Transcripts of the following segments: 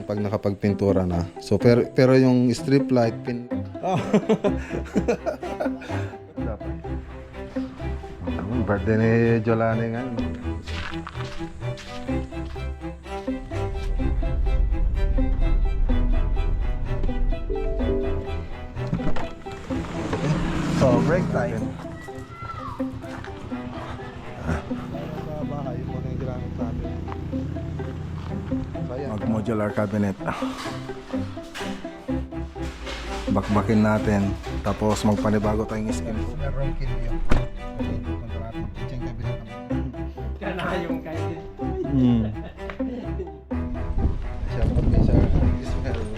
dyan pag nakapagpintura na. So pero yung strip light pin oh. Birthday ni Jolani nga. So break time. Bahay mo na yung ginamit natin. Mag-modular cabinet. Bakbakin natin. Tapos magpanibago tayong skin. Meron kilyo. Kana yung kain. Siya po may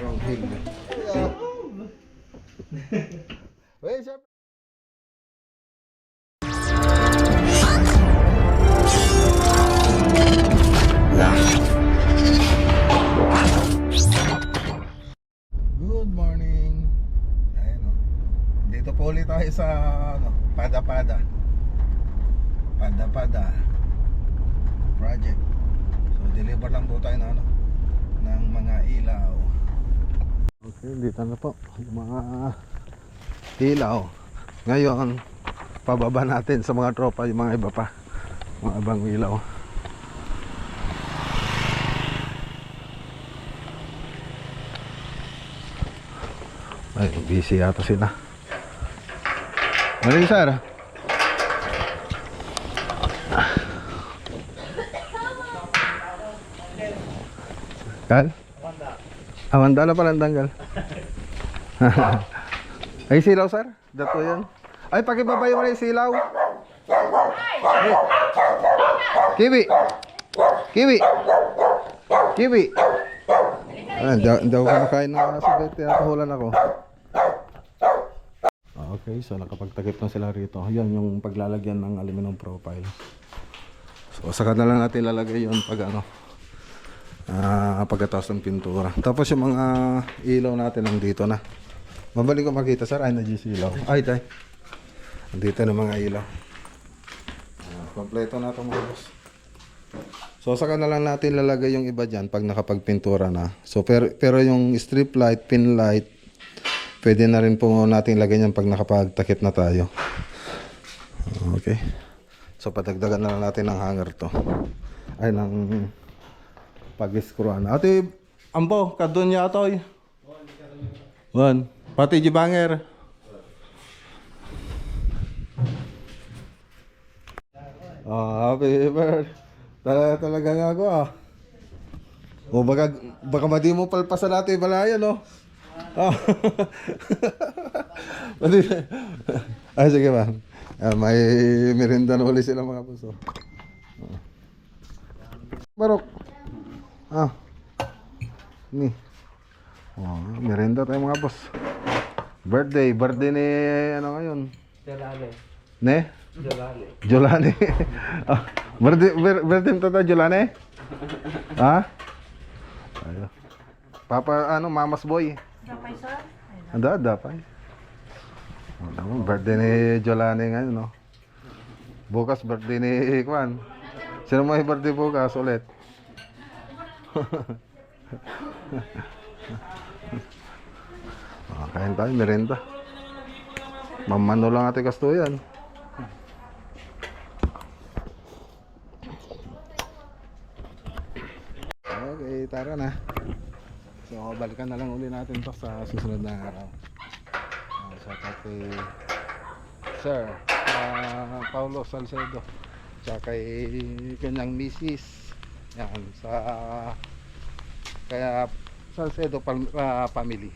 wrong kilyo. Wait, siya. Good morning. Ayan o. Dito po ulit tayo sa Pada-Pada project. So deliver lang po tayo ng mga ilaw. Okay, dito na po yung mga ilaw. Ngayon pababa natin sa mga tropa yung mga iba pa, mga ibang ilaw. Ay, busy yata sila. Ano yung sir? Kal? Awanda na pala ang tanggal. Ay, silaw sir? Dato yan. Ay, pakibabayo mo na yung silaw. Ay. Kiwi! Kiwi! Kiwi! Hindi ako kumakain ng sabay. Tinatahulan ako. Okay, so nakapagtakip na sila rito. Yan yung paglalagyan ng aluminum profile. So saka na lang natin lalagay yun pag pagkatapos ng pintura. Tapos yung mga ilaw natin nandito na. Mabaling ko makita sir. Ay, nagisilaw. Ay, tay. Nandito na mga ilaw. Kompleto na ito mga boss. So saka na lang natin lalagay yung iba dyan pag nakapagpintura na. So pero yung strip light, pin light, pwede na rin po natin lagay yan pag nakapagtakip na tayo. Okay. So padagdagan na lang natin ng hanger to. Ay, ng pag-screwan. Ate, ambo, kadun niya atoy. One. Pati jibanger. Happy birthday. Talaga nga ako O baka madi mo palpasan natin balayan Ay, sige ba. May merinda na ulit sila mga puso. Barok. Ni. Merinda tayo mga boss. Birthday ni ngayon? Jalale. Ne? Jolani. Birthday mo tata Jolani? Ha? Ayo. Papa mamas boy. Dapay sir? Dapay. Birthday ni Jolani ngayon Bukas birthday ni Kwan. Sino mo yung birthday bukas ulit? Kain tayo, merenda. Mamano lang ate kastuyan. Okay, tara na. So, balikan na lang uli natin to sa susunod na araw. Shout out kay Sir Paulo Salcedo. Tsaka kay kanyang misis. Yan, kaya Salcedo family.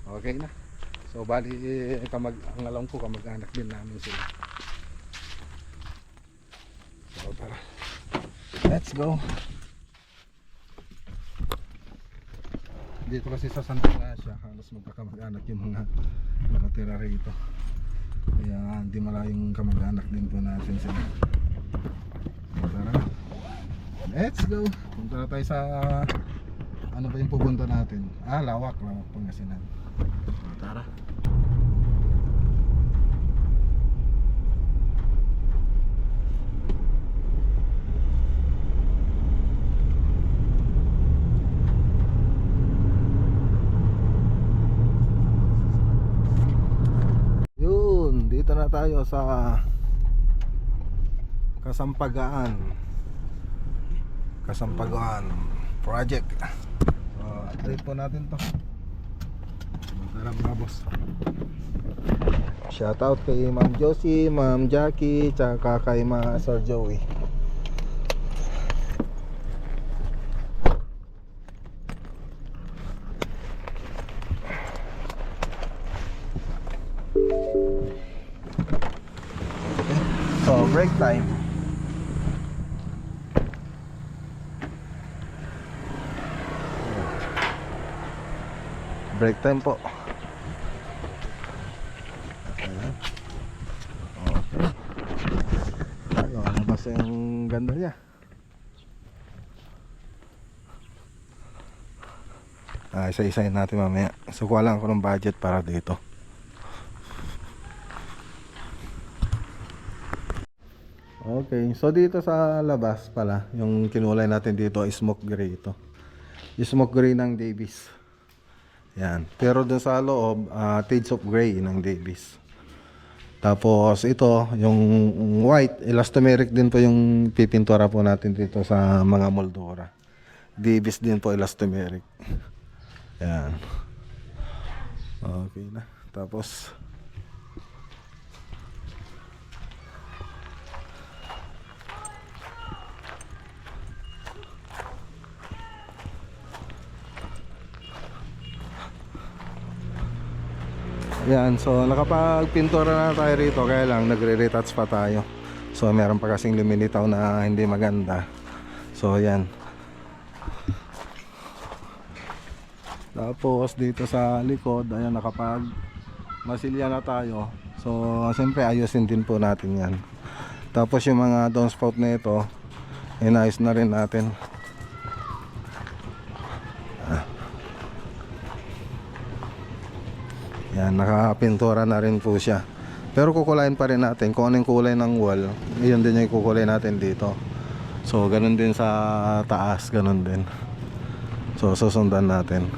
Okay na. So, bali, ang alam ko, kamag-anak din namin sila. So, tara. Let's go. Dito kasi sa Santa Ignacia, halos magkakamag-anak yung mga nakatira rito. Kaya hindi malayong kamag-anak din po natin sila. Tara. Let's go. Punta na tayo sa ano ba yung pupunta natin? Lawak Pangasinan. Tara. na tayo sa Kasampagaan project. Update po natin to. Masarap na boss. Shoutout kay Ma'am Josie, Ma'am Jackie, tsaka kay Sir Joey. So, break time. Break time po. Ayan. Okay. Ayun, labas yung ganda niya. Isa-isahin natin mamaya. So, kuha lang ako ng budget para dito. Okay, so dito sa labas pala, yung kinulay natin dito is smoke gray ito. Smoke gray ng Davis. Yan. Pero dun sa loob, shades of gray ng Davis. Tapos ito, yung white, elastomeric din po yung pipintura po natin dito sa mga moldura. Davis din po elastomeric. Yan. Okay na. Tapos yan, so nakapagpintura na tayo rito, kaya lang nagre-retouch pa tayo. So meron pa kasing lumilitaw na hindi maganda. So yan. Tapos dito sa likod, ayan, nakapag masilya na tayo. So siyempre ayusin din po natin yan. Tapos yung mga downspout na ito, inayos na rin natin. Yan, nakapintura na rin po siya. Pero kukulayin pa rin natin kung anong kulay ng wall, yun din yung kukulay natin dito. So ganun din sa taas, ganun din. So susundan natin.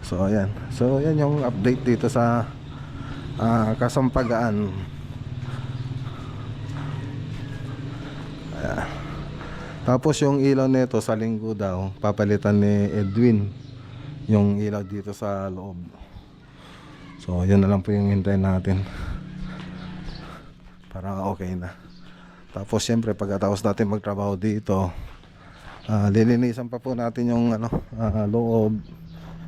So ayan. So yan yung update dito sa Kasampagaan. Ayan. Tapos yung ilaw nito sa linggo daw, papalitan ni Edwin yung ilaw dito sa loob. So yun na lang po yung hintayin natin para okay na. Tapos syempre pagkatapos natin magtrabaho dito, lilinisan pa po natin yung loob.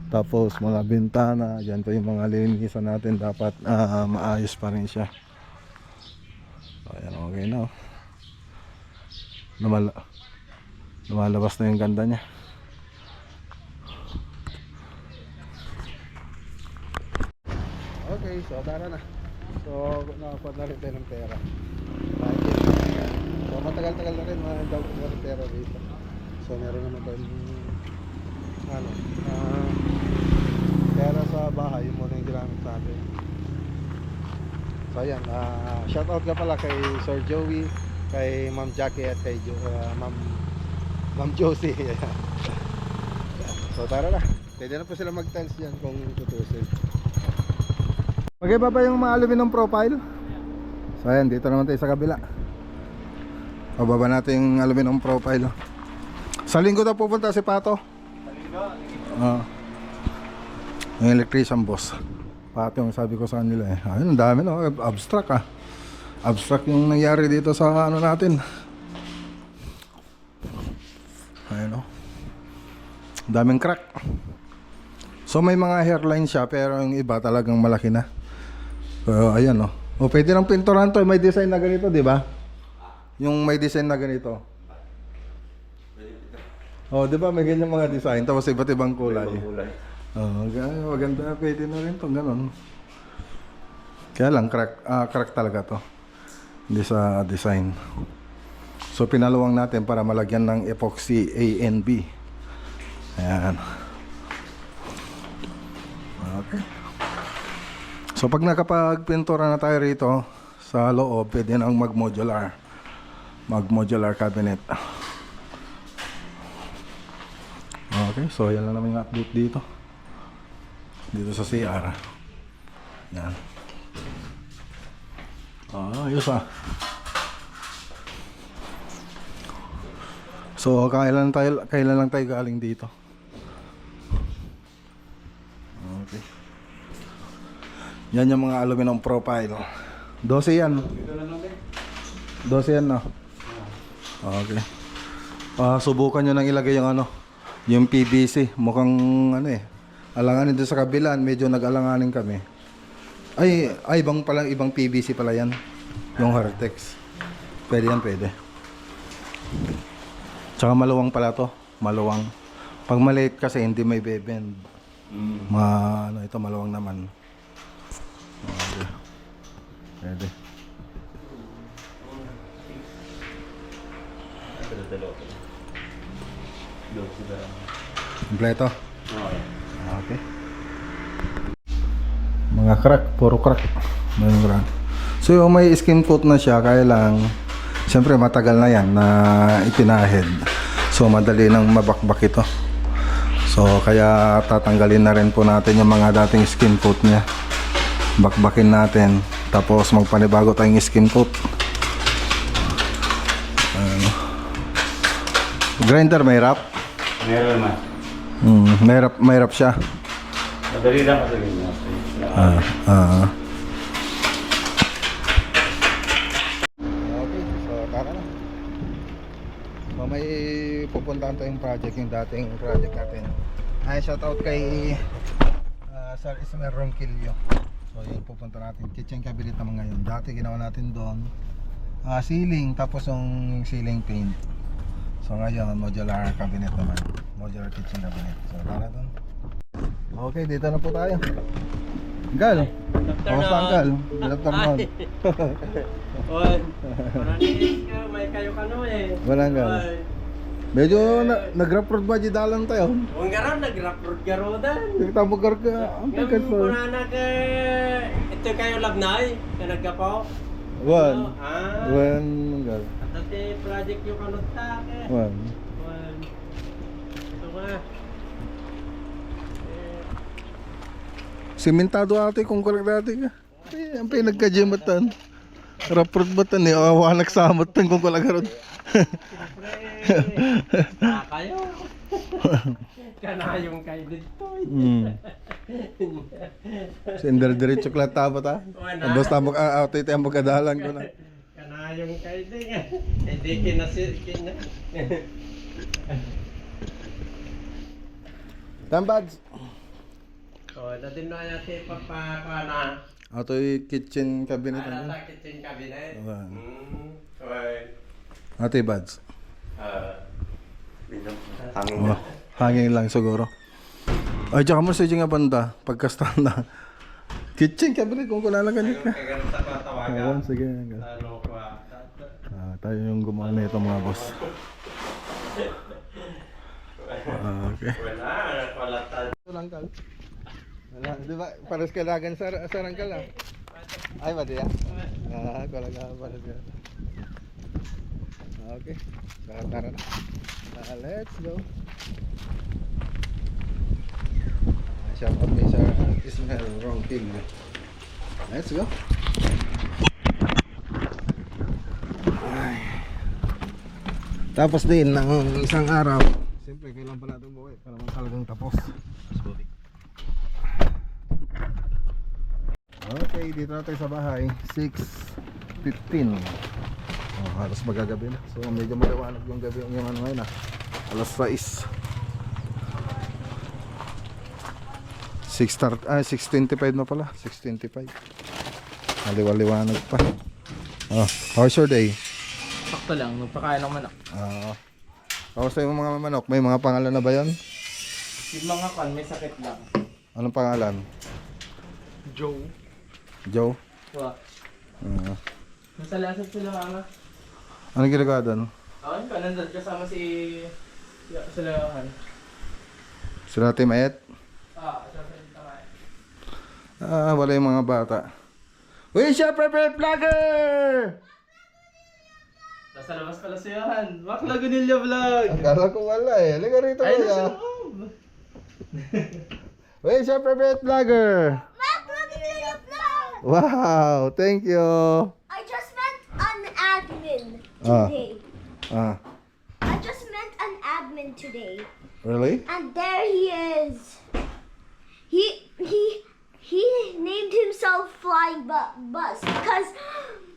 Tapos mga bintana, yan po yung mga lilinisan natin. Dapat maayos pa rin siya. So ayan, okay na. Lumalabas na yung ganda niya. Okay, so tara na. So nakakuha na rin tayo ng pera. So matagal-tagal na rin mga ng pera dito. So meron naman tayong pera sa bahay, yun muna yung ginamit natin. So ayan, shoutout ka pala kay Sir Joey, kay Ma'am Jackie at kay Ma'am Josie. So tara na. Pwede na po sila mag-tiles dyan kung tutusin. Mag-iba ba yung mga aluminum profile? So ayan, dito naman tayo sa kabila. Pababa natin yung aluminum profile. Sa linggo daw pupunta si Pato. Sa linggo? Yung electrician boss. Pato yung sabi ko sa kanila eh. Ayun, ang dami no, abstract Abstract yung nangyari dito sa natin. Ayun o. Daming crack. So may mga hairline siya, pero yung iba talagang malaki na. So ayan o. O pwede ng pinturan to, may design na ganito, di ba? Yung may design na ganito. Oh, di ba may ganyan mga design, tapos iba't ibang kulay. Oh, maganda, pwede na rin to, ganun. Kaya lang crack talaga to. Hindi sa design. So pinaluwang natin para malagyan ng epoxy A and B. Ayan. Okay. So pag nakapagpintura na tayo rito sa loob, pwede nang mag-modular cabinet. Okay, so yan lang naman yung update dito sa CR. Yan. Ayos ah. So, kailan lang tayo galing dito? Okay. Yan yung mga aluminum profile. 12 yan. 12 yan no? Okay. Subukan nyo nang ilagay yung yung PVC. Mukhang alanganin doon sa kabilaan. Medyo nag-alanganin kami. Ay, ibang PVC pala yan. Yung Hartex. Pwede yan, pwede. Tsaka maluwang pala to. Maluwang. Pag maliit kasi hindi may bebend. Ito maluwang naman. Okay. Pwede. Kompleto? Okay. Mga crack, puro crack. Mayroong crack. So may skim coat na siya, kaya lang siyempre matagal na yan na ipinahid. So madali nang mabakbak ito. So kaya tatanggalin na rin po natin yung mga dating skim coat niya. Bakbakin natin. Tapos magpanibago tayong skim coat. Grinder may wrap? Meron naman. May wrap siya. Madali lang kasi ganyan. Okay, so tara na. So may pupuntahan tayong project, yung dating project natin. Ay, shoutout kay Sir Ismael Ronquillo. So yun pupunta natin, kitchen cabinet naman ngayon. Dati ginawa natin doon ceiling, tapos yung ceiling paint. So ngayon modular cabinet naman, modular kitchen cabinet. So tara doon. Okay, dito na po tayo. Gal, kamusta ang Gal? Good afternoon. Oy, may kayo kano eh. Walang Gal. Medyo nag-rap road ba di dalang tayo? Ang garan nag-rap road garodan. Nagtabugar ka. Ang pagkat Yung po. punanag ito kayo labnay, kanagkapaw. One. Ah. One. Gal. Dati project yung kanota ke. One. Ito nga. Simentado ate kung kulang dati ka. Ang pinagka-gymatan. Rap road batan eh. Awa nagsamatan kung kulang road. Kayo. Kanayong kayo dito. Sender diretso klat tama ta. Basta mo ate tayo magkadalan ko na. Kanayong kayo din. Hindi kinasirkin na. Tambads. So, dati na natin papakana. Ato yung kitchen cabinet. Ano kitchen cabinet? Ayan. Okay. Ate Bads. Hangin na. Hangin lang siguro. Ay, tsaka mo sa nga banda. Pagkastan na. Kitchen cabinet kung kulalagyan ka. Kaya sa patawagan. Oo, sige. Ano pa? Tayo yung gumawa na ito mga boss. Okay. Wala tayo. Rangkal. Wala, di ba? Pares kailangan sa rangkal ah. Ay, ba diya? Kailangan pares ka. Okay. So, tara na. Let's go. Shout out kay Sir Ismael Ronquillo. Let's go. Ay. Tapos din ng isang araw. Siyempre, kailan pa natin buhay para naman talagang tapos. Okay, dito na tayo sa bahay. 6:15. Halos magagabi na. So medyo maliwanag yung gabi yung ngayon ah. Alas 6. 6:25 na pala. 6:25. Maliwaliwanag pa. How's your day? Sakto lang, nagpakain ng manok. Kamusta yung mga manok? May mga pangalan na ba yun? Yung mga kan, may sakit lang. Anong pangalan? Joe. Joe? Wa. Nasa lasap sila ka. Anong ginagawa doon? Awan ka, nandun kasama si Silahan. Sila Team Ayet? Kasama si Tamae. Wala yung mga bata. Uy, siya private vlogger! Nasa labas pala si Johan. Mac Lagunilla Vlog! Akala ko wala eh. Halika rito Ay, kuya. nasa loob! Uy, siya private vlogger! Wow, thank you! Ay, Ah. today. Ah, I just met an admin today, really? and there he is. He named himself Flying Bus because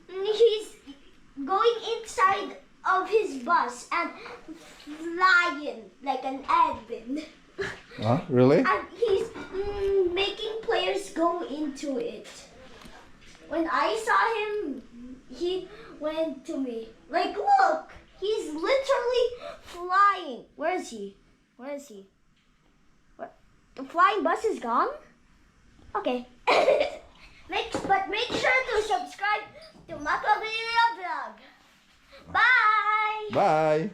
he's going inside of his bus and flying like an admin. Ah, really? And he's making players go into it. When I saw him, he went to me. Like, look, he's literally flying. Where is he? Where is he? What? The flying bus is gone? Okay. But make sure to subscribe to Makla Vlog. Bye! Bye!